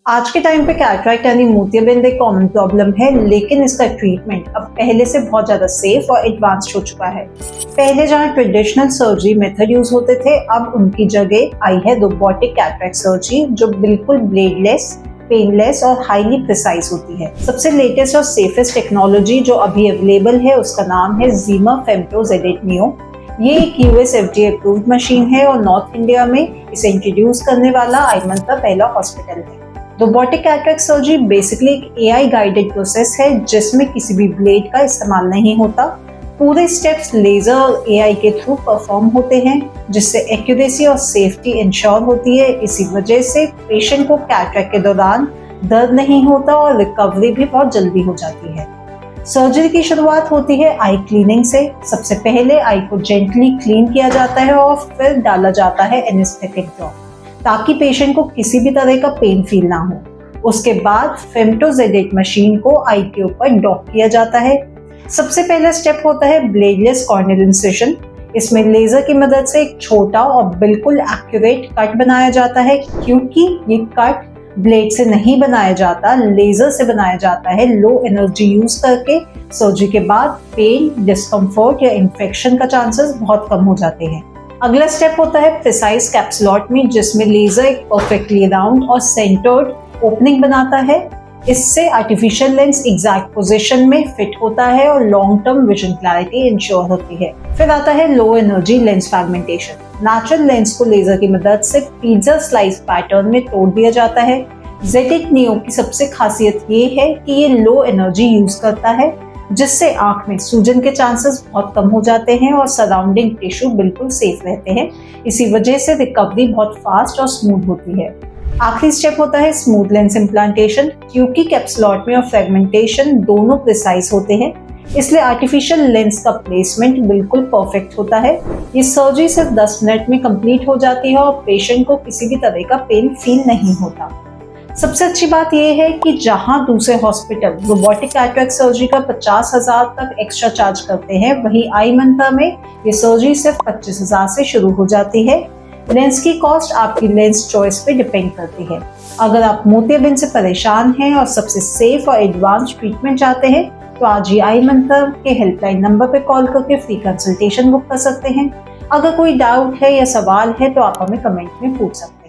आज के टाइम पे कैटरैक्ट यानी मोतियाबिंद एक कॉमन प्रॉब्लम है, लेकिन इसका ट्रीटमेंट अब पहले से बहुत ज़्यादा सेफ और एडवांस्ड हो चुका है। पहले जहाँ ट्रेडिशनल सर्जरी मेथड यूज होते थे, अब उनकी जगह आई है रोबोटिक कैटरैक्ट सर्जरी, जो बिल्कुल ब्लेडलेस, पेनलेस और हाईली प्रिसाइज होती है। सबसे लेटेस्ट और सेफेस्ट टेक्नोलॉजी जो अभी अवेलेबल है उसका नाम है Zimmer Femto Z8 Neo। ये एक US FDA अप्रूव्ड मशीन है और नॉर्थ इंडिया में इसे इंट्रोड्यूस करने वाला आईमन का पहला हॉस्पिटल है। रोबोटिक कैटरैक्ट सर्जरी बेसिकली एक AI गाइडेड प्रोसेस है जिसमें किसी भी ब्लेड का इस्तेमाल नहीं होता। पूरे स्टेप्स लेजर और AI के थ्रू परफॉर्म होते हैं, जिससे एक्यूरेसी और सेफ्टी इंश्योर होती है। इसी वजह से पेशेंट को कैटरैक्ट के दौरान दर्द नहीं होता और रिकवरी भी बहुत जल्दी हो जाती है। सर्जरी की शुरुआत होती है आई क्लीनिंग से। सबसे पहले आई को जेंटली क्लीन किया जाता है और फिर डाला जाता है एनेस्थेटिक ड्रॉप, ताकि पेशेंट को किसी भी तरह का पेन फील ना हो। उसके बाद फेम्टो Z8 मशीन को आई के ऊपर डॉक किया जाता है। सबसे पहला स्टेप होता है ब्लेडलेस कॉर्नियल इंसिजन। इसमें लेजर की मदद से एक छोटा और बिल्कुल एक्यूरेट कट बनाया जाता है। क्योंकि ये कट ब्लेड से नहीं बनाया जाता, लेजर से बनाया जाता है लो एनर्जी यूज करके, सर्जरी के बाद पेन, डिस्कम्फर्ट या इन्फेक्शन का चांसेस बहुत कम हो जाते हैं। अगला स्टेप होता है प्रिसाइज कैप्सुलॉटमी, जिसमें लेजर एक परफेक्टली राउंड और सेंटर्ड ओपनिंग बनाता है। इससे आर्टिफिशियल लेंस एग्जैक्ट पोजीशन में फिट होता है और long term vision clarity ensure होती है। फिर आता है low energy lens fragmentation. Natural lens को लेजर की मदद से पिज्जा स्लाइस पैटर्न में तोड़ दिया जाता है। Z8 Neo की सबसे खासियत ये है कि ये लो एनर्जी यूज करता है, जिससे आंख में सूजन के चांसेस बहुत कम हो जाते हैं और सराउंडिंग टिश्यू बिल्कुल सेफ रहते हैं। इसी वजह से रिकवरी बहुत फास्ट और स्मूथ होती है। आखिरी स्टेप होता है स्मूथ लेंस इम्प्लांटेशन। क्योंकि कैप्सुलॉटमी और फ्रेगमेंटेशन दोनों प्रिसाइज होते हैं, इसलिए आर्टिफिशियल लेंस का प्लेसमेंट बिल्कुल परफेक्ट होता है। ये सर्जरी सिर्फ 10 मिनट में कंप्लीट हो जाती है और पेशेंट को किसी भी तरह का पेन फील नहीं होता। सबसे अच्छी बात यह है कि जहां दूसरे हॉस्पिटल रोबोटिक कैटरैक्ट सर्जरी का 50,000 तक एक्स्ट्रा चार्ज करते हैं, वहीं आईमंता में ये सर्जरी सिर्फ 25,000 से शुरू हो जाती है। लेंस की कॉस्ट आपकी लेंस चॉइस पे डिपेंड करती है। अगर आप मोतियाबिंद से परेशान हैं और सबसे सेफ और एडवांस ट्रीटमेंट चाहते हैं, तो आज ही आईमंता के हेल्पलाइन नंबर पे कॉल करके फ्री कंसल्टेशन बुक कर सकते हैं। अगर कोई डाउट है या सवाल है तो आप हमें कमेंट में पूछ सकते हैं।